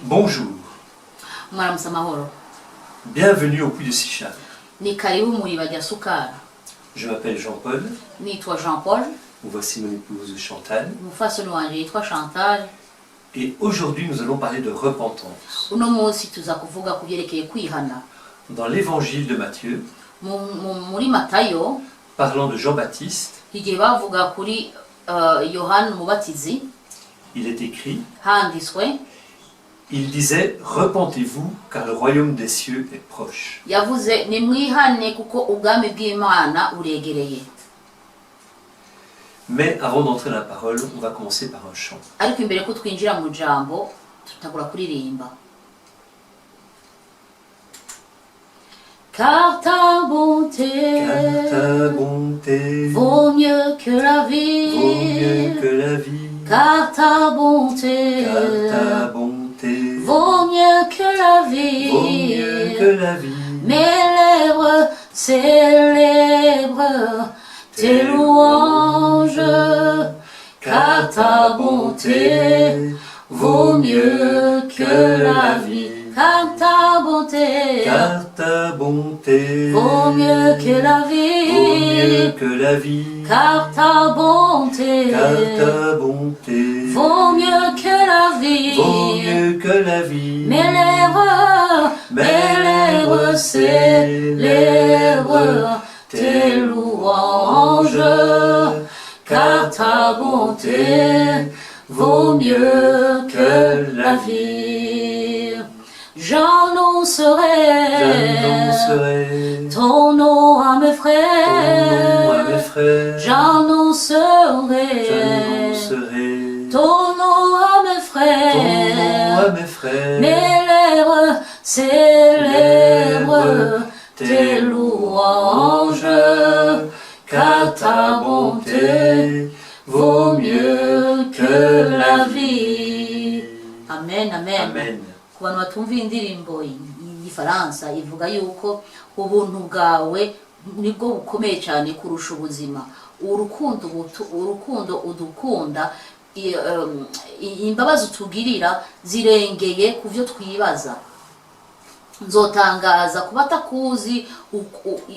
Bonjour, Mwaramutse amahoro. bienvenue au Puy de Sichal. Ni karibu muri bajya sukara. Je m'appelle Jean-Paul, Nitwa Jean Paul, voici mon épouse Chantal, umufasoni wanje yitwa Chantal. et aujourd'hui nous allons parler de repentance. Uno munsi tuza kuvuga kubyerekeye kwihana. Dans l'évangile de Matthieu, Muri Matayo, parlant de Jean-Baptiste, igihe bavuga kuri Yohana umubatizi, il est écrit, handitswe, il disait « Repentez-vous, car le royaume des cieux est proche. yavuze nimwihane kuko ubwami bw'Imana buregereye. » Mais avant d'entrer dans la parole, on va commencer par un chant. Ariko imbere ko twinjira mu jambo, tutagura kuririmba. Car ta bonté vaut mieux que la vie. vaut mieux que la vie. Car ta bonté vaut mieux que la vie. vaut mieux que la vie. Mes lèvres célèbrent tes louanges. Car ta bonté vaut mieux que la vie. Car ta bonté vaut mieux que la vie. vaut mieux que la vie. Car ta bonté vaut mieux que la vie. vaut mieux que la vie. Mes lèvres célèbrent tes louanges. Car ta bonté vaut mieux que la vie. J'annoncerai ton nom à mes frères. J'annoncerai ton nom à mes frères. Mes lèvres célèbrent tes louanges. Car ta bonté vaut mieux que la vie. Amen, amen. Amen. Ku bantu batumva indirimbo y'igifaransa ivuga yuko ubuntu bwawe nibwo bukomeye cyane kurusha ubuzima. Urukundo udukunda, imbabazi utugirira zirengeye ku byo twibaza. Nzotangaza ku batakuzi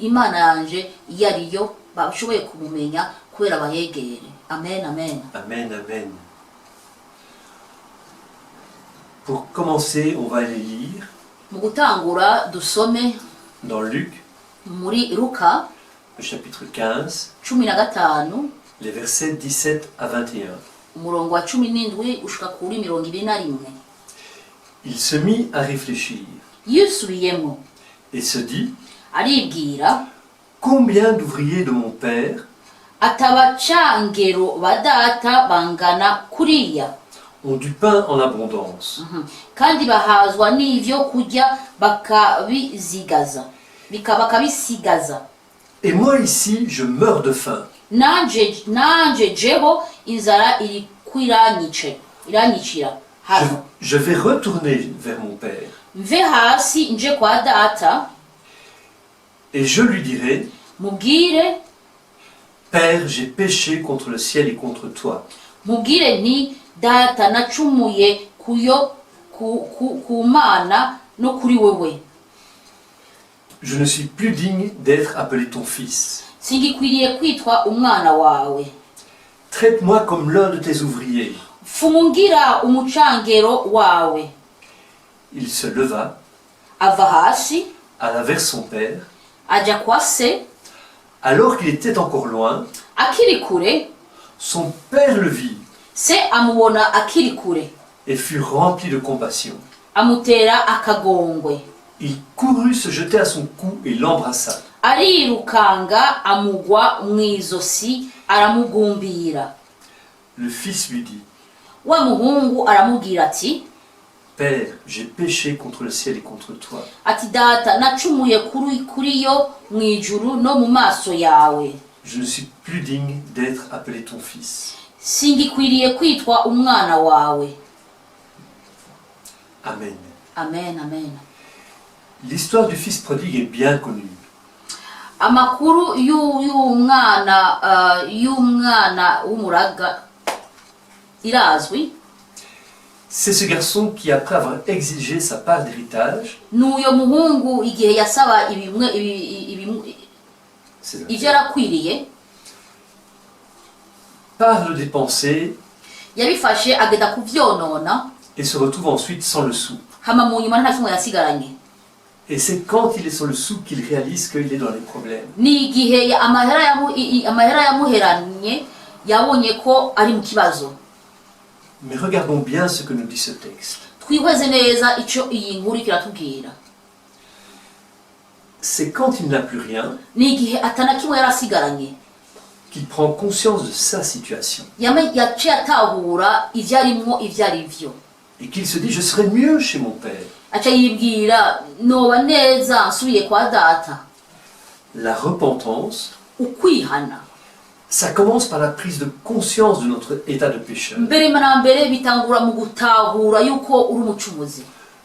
Imana yanje yariyo bashoboye kumumenya kubera bayegere. Amen, amen. Amen, amen. Pour commencer, on va aller lire Mu gutangura dusome dans Luc, muri Luka le chapitre 15, 15 les versets 17 à 21. umurongo wa 17 ushika kuri 21. Il se mit à réfléchir Yisubiyemo et se dit, aribwira combien d'ouvriers de mon père atabacangero badata bangana kuriya ont du pain en abondance, kandi bahazwa n'ivyo kurya bakabisigaza. et moi ici je meurs de faim. Nanje jeho inzara iri iranyicira hano. Je vais retourner vers mon père Mve hasi nje kwa data et je lui dirai, mubwire Père, j'ai péché contre le ciel et contre toi. mubwire nti data nacumuye kuyo ku Mana no kuri wewe. Je ne suis plus digne d'être appelé ton fils. Singikwiriye kwitwa umwana wawe. Traite-moi comme l'un de tes ouvriers. Fumungira umucangero wawe. Il se leva, Ava hasi alla vers son père. aja kwa se. Alors qu'il était encore loin, Akiri kure son père le vit se amubona akiri kure, et fut rempli de compassion. amutera akagongwe. Il courut se jeter à son cou et l'embrassa. Arirukanga amugwa mwizosi aramugumbira. Le fils lui dit, Wa muhungu aramubwira ati, Père, j'ai péché contre le ciel et contre toi. ati data nacumuye kuri yo mwijuru no mu maso yawe. Je ne suis plus digne d'être appelé ton fils. Singikwiriye kwitwa umwana wawe. Amen. Amen, amen. L'histoire du fils prodigue est bien connue. Amakuru y'umwana w'umuraga irazwi. C'est ce garçon qui, après avoir exigé sa part d'héritage, n'uyo muhungu igihe yasaba ivyo yarakwiriye part le dépenser yabifashe agenda kuvyonona et se retrouve ensuite sans le sou. hama mu nyuma nta kimwe yasigaranye. Et c'est quand il est sans le sou qu'il réalise qu'il est dans les problèmes. Ni igihe amahera yamuheranye yabonye ko ari mu kibazo. Mais regardons bien ce que nous dit ce texte. Twihweze neza ico iyi nkuru kiratubwira. C'est quand il n'a plus rien Ni igihe atana kimwe yarasigaranye qu'il prend conscience de sa situation. yaciye atahura ivyo arimwo ivyo ari vyo, Et qu'il se dit, je serais mieux chez mon père. aca yibwira noba neza nsubiye kwa data. La repentance, Ukwihana ça commence par la prise de conscience de notre état de pécheur. mbere na mbere bitangura mu gutahura yuko uri umucumuzi.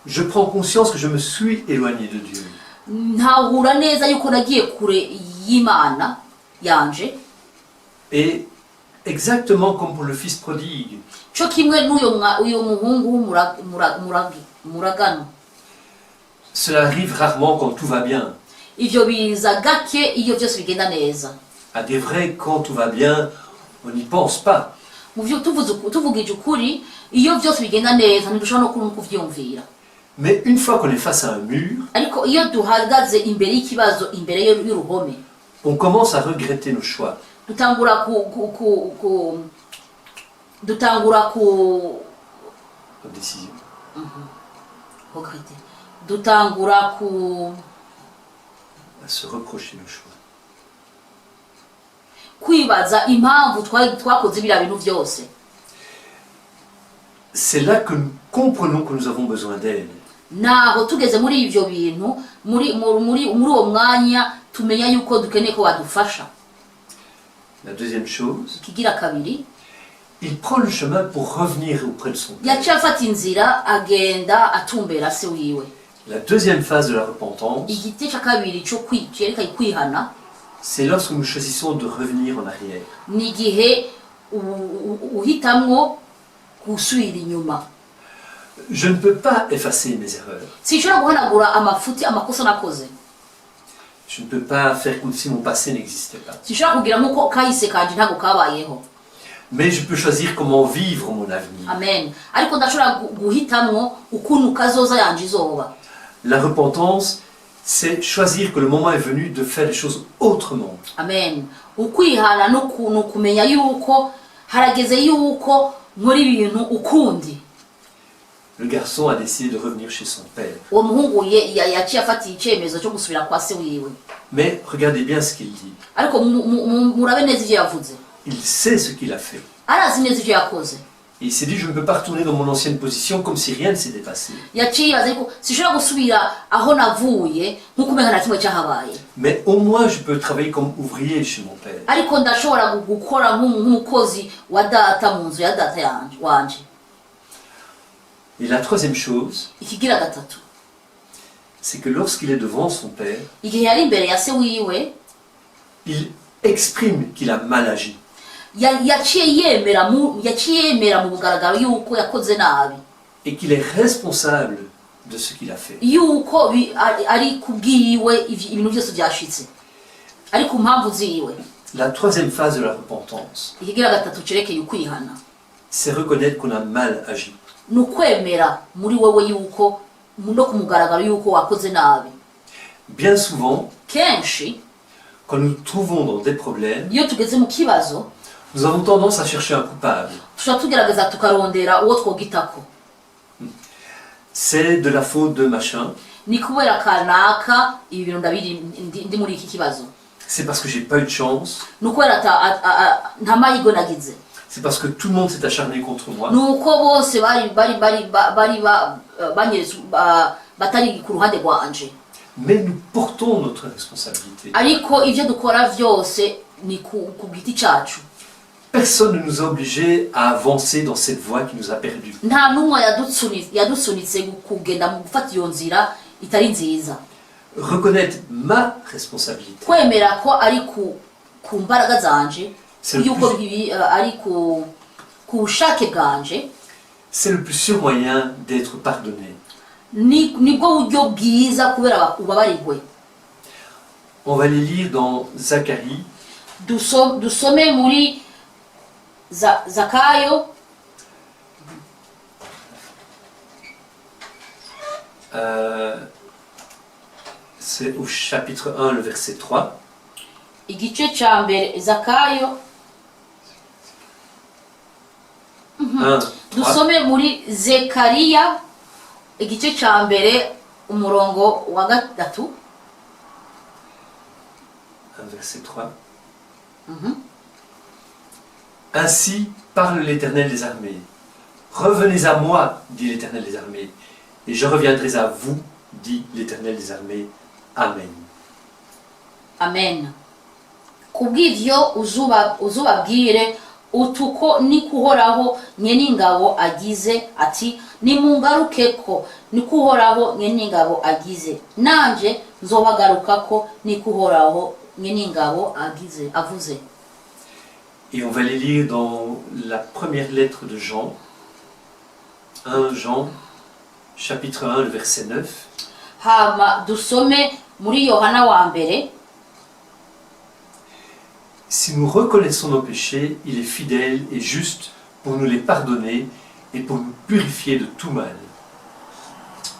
Je prends conscience que je me suis éloigné de Dieu. Ntahura neza yuko nagiye kure y'Imana yanje. Et exactement comme pour le fils prodigue, Cyo kimwe n'uyo muhungu w'umuragano. cela arrive rarement quand tout va bien. Ivyo biza gake iyo byose bigenda neza. À des vrais, quand tout va bien, on n'y pense pas. Mu byo tuvugije ukuri, iyo byose bigenda neza ntidushobora no kuvyumvira. Mais une fois qu'on est face à un mur, Ariko iyo duhagaze imbere y'ikibazo, imbere y'uruhome, on commence à regretter nos choix. dutangura Nos décisions. dutangura À se reprocher nos choix. kwibaza impamvu twakoze biriya bintu byose. C'est là que nous comprenons que nous avons besoin d'aide. Naho tugeze muri ivyo bintu, muri uwo mwanya tumenya yuko dukeneye ko badufasha. La deuxième chose, Kigira kabiri, il prend le chemin pour revenir auprès de son père. yaciye afata inzira agenda atumbera se wiwe. La deuxième phase de la repentance, Igiti ca kabiri cyo kwerekana kwihana c'est lorsque nous choisissons de revenir en arrière. ni igihe uhitamwo gusubira inyuma. Je ne peux pas effacer mes erreurs. Sinshobora guhanagura amakosa nakoze. Je ne peux pas faire comme si mon passé n'existait pas. Sinshobora kugira nk'uko kahise kanje ntabwo kabayeho. Mais je peux choisir comment vivre mon avenir. Amen. Ariko ndashobora guhitamwo ukuntu kazoza yanje izoba. La repentance, c'est choisir que le moment est venu de faire les choses autrement. Amen. Ukwihana no kumenya yuko harageze yuko muri ibintu ukundi. Le garçon a décidé de revenir chez son père. Uwo muhungu yaciye afatiye icyemezo cyo gusubira kwa se wiwe. Mais regardez bien ce qu'il dit. Ariko murabe neza ivyo yavuze. Il sait ce qu'il a fait. Arazi neza ivyo yakoze. Et il s'est dit, je ne peux pas retourner dans mon ancienne position comme si rien ne s'était passé. Yaciye ibaza yuko sinshobora gusubira aho navuye nk'uko umenga nta kimwe cyahabaye. Mais au moins, je peux travailler comme ouvrier chez mon père. Ariko ndashobora gukora nk'umukozi wa data mu nzu ya data wanje. Et la troisième chose, Ikigira gatatu, c'est que lorsqu'il est devant son père, igihe yari imbere ya se wiwe, il exprime qu'il a mal agi. yaciye yemera mu bugaragaro yuko yakoze nabi, Et qu'il est responsable de ce qu'il a fait. yuko ari kubwiwe ibintu byose byashitse, ari ku mpamvu ziwe. La troisième phase de la repentance, Ikigira gatatu cerekeye ukwihana, c'est reconnaître qu'on a mal agi. ni ukwemera muri wewe yuko no ku mugaragaro yuko wakoze nabi. Bien souvent, Kenshi quand nous nous trouvons dans des problèmes, iyo tugeze mu kibazo nous avons tendance à chercher un coupable. tushobora tugerageza tukarondera uwo twogitako. C'est de la faute de machin. Ni kubera kanaka ibi bintu ndi muri iki kibazo. C'est parce que j'ai pas eu de chance. Ni ukubera nta mahirwe nagize. C'est parce que tout le monde s'est acharné contre moi. Ni uko bose batari ku ruhande rwanje. Mais nous portons notre responsabilité. Ariko ivyo dukora vyose ni ku giti cacu. Personne ne nous a obligés à avancer dans cette voie qui nous a perdus. Nta numwe yadusunitse kugenda mu gufata iyo nzira itari nziza. Reconnaître ma responsabilité. Kwemera ko ari ku mbaraga zanje, C'est le yuko plus- ari ku bushake bwanje. C'est le plus sûr moyen d'être pardonné. nibwo buryo bwiza kubera ubabarirwe. On va les lire dans Zacharie, Dusome muri Zakayo c'est au chapitre 1, le verset 3. igice cya mbere. Zakayo 1, 3. dusome muri Zekariya igice cya mbere umurongo wa gatatu. Verset 3. Ainsi parle l'Éternel des armées. Revenez à moi, dit l'Éternel des armées, et je reviendrai à vous, dit l'Éternel des armées. Amen. Amen. Kubw'ivyo uzubabwire utuko nikuhoraho nyeningabo agize ati nimungarukeko nikuhoraho nyeningabo agize nanje nzobagarukako nikuhoraho nyeningabo agize avuze. Et on va les lire dans la première lettre de Jean, 1 Jean, chapitre 1, le verset 9. Hama dusome muri Yohana wa mbere. Si nous reconnaissons nos péchés, il est fidèle et juste pour nous les pardonner et pour nous purifier de tout mal.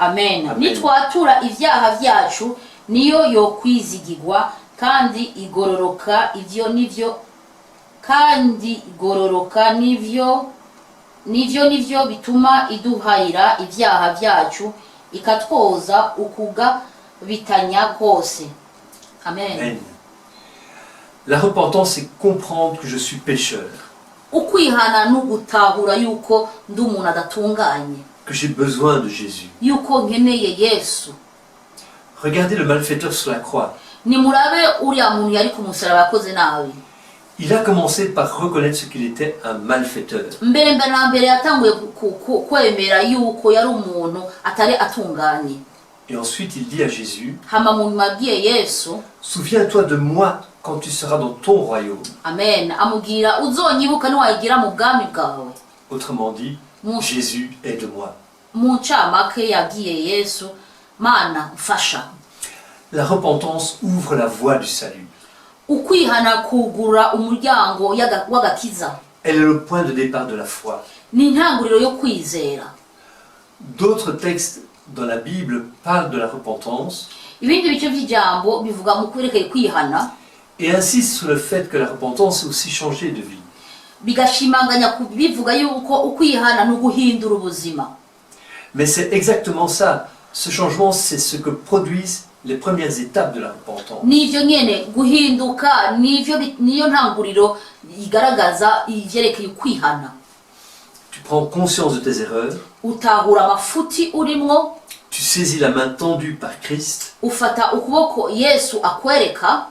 Amen. Amen. Nitwatura ivyaha vyacu niyo yokwizigirwa kandi igororoka ivyo nivyo kandi igororoka nivyo bituma iduhayira ivyaha vyacu ikatwoza ukugabitanya kose. Amen. Amen. La repentance, c'est comprendre que je suis pécheur, Ukwihana n'ugutahura yuko ndi umuntu adatunganye, que j'ai besoin de Jésus. yuko nkeneye Yesu. Regardez le malfaiteur sur la croix. Nimurabe uriya muntu yari ku musaraba yakoze nabi. Il a commencé par reconnaître ce qu'il était, un malfaiteur. Mbere na mbere yatanguye kwemera yuko yari umuntu atari atunganye. Et ensuite, il dit à Jésus, Hama mu nyuma abwiye Yesu, souviens-toi de moi quand tu seras dans ton royaume. amen, amubwira uzonyibuka niwagira mu bwami bwawe. Autrement dit, Jésus aide-moi. Mu ncamake yabwiye Yesu, Mana mfasha. La repentance ouvre la voie du salut. Ukwihana kugura umuryango w'agakiza. Elle est le point de départ de la foi. Ni intanguriro yo kwizera. D'autres textes dans la Bible parlent de la repentance Ibindi bice by'ijambo bivuga mu kwerekeye kwihana, et insistent sur le fait que la repentance est aussi changer de vie. bigashimanganya bivuga yuko ukwihana n'uguhindura ubuzima. Mais c'est exactement ça. Ce changement, c'est ce que produisent les premières étapes de la repentance. Nivyo nyene guhinduka niyo ntanguriro igaragaza ivyerekeye kwihana. Tu prends conscience de tes erreurs, Utahura amafuti urimwo, tu saisis la main tendue par Christ ufata ukuboko Yesu akwereka,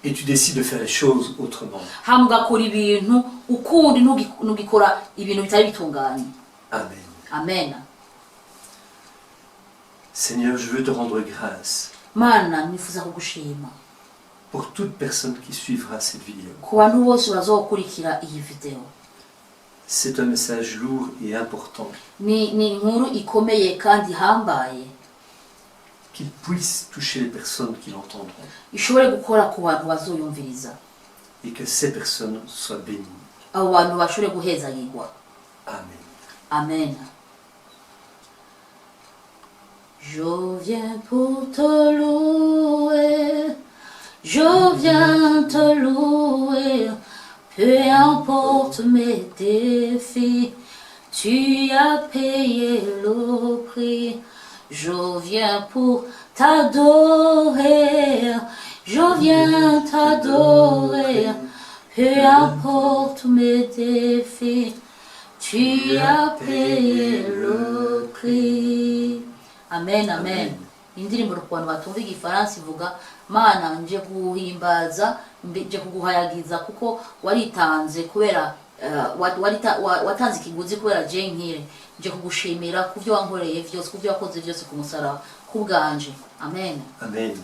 et tu décides de faire les choses autrement. hama ugakora ibintu ukundi ntugikora ibintu bitari bitunganye. Amen. Amen. Seigneur, je veux te rendre grâce Mana nifuza kugushima pour toute personne qui suivra cette vidéo. ku bantu bose bazokurikira iyi video. C'est un message lourd et important, Ni inkuru ikomeye kandi hambaye, qu'il puisse toucher les personnes qui l'entendront ishobore gukora ku bantu bazoyumviriza, et que ces personnes soient bénies. abo bantu bashobore guhezagirwa. Amen. Amen. Je viens pour te louer, je viens te louer, peu importe mes défis, tu as payé le prix. Je viens pour t'adorer, je viens t'adorer, peu importe mes défis, tu as payé le prix. Amen, amen. Indirimbo ku bantu batumva igifaransa ivuga, Mana nje guhimbaza, nje kuguhayagiza kuko waritanze kubera watanze ikiguzi kubera je nkire, nje kugushimira kuvyo wankoreye vyose, kuvyo wakoze vyose ku musaraba kubwanje. Amen. Amen.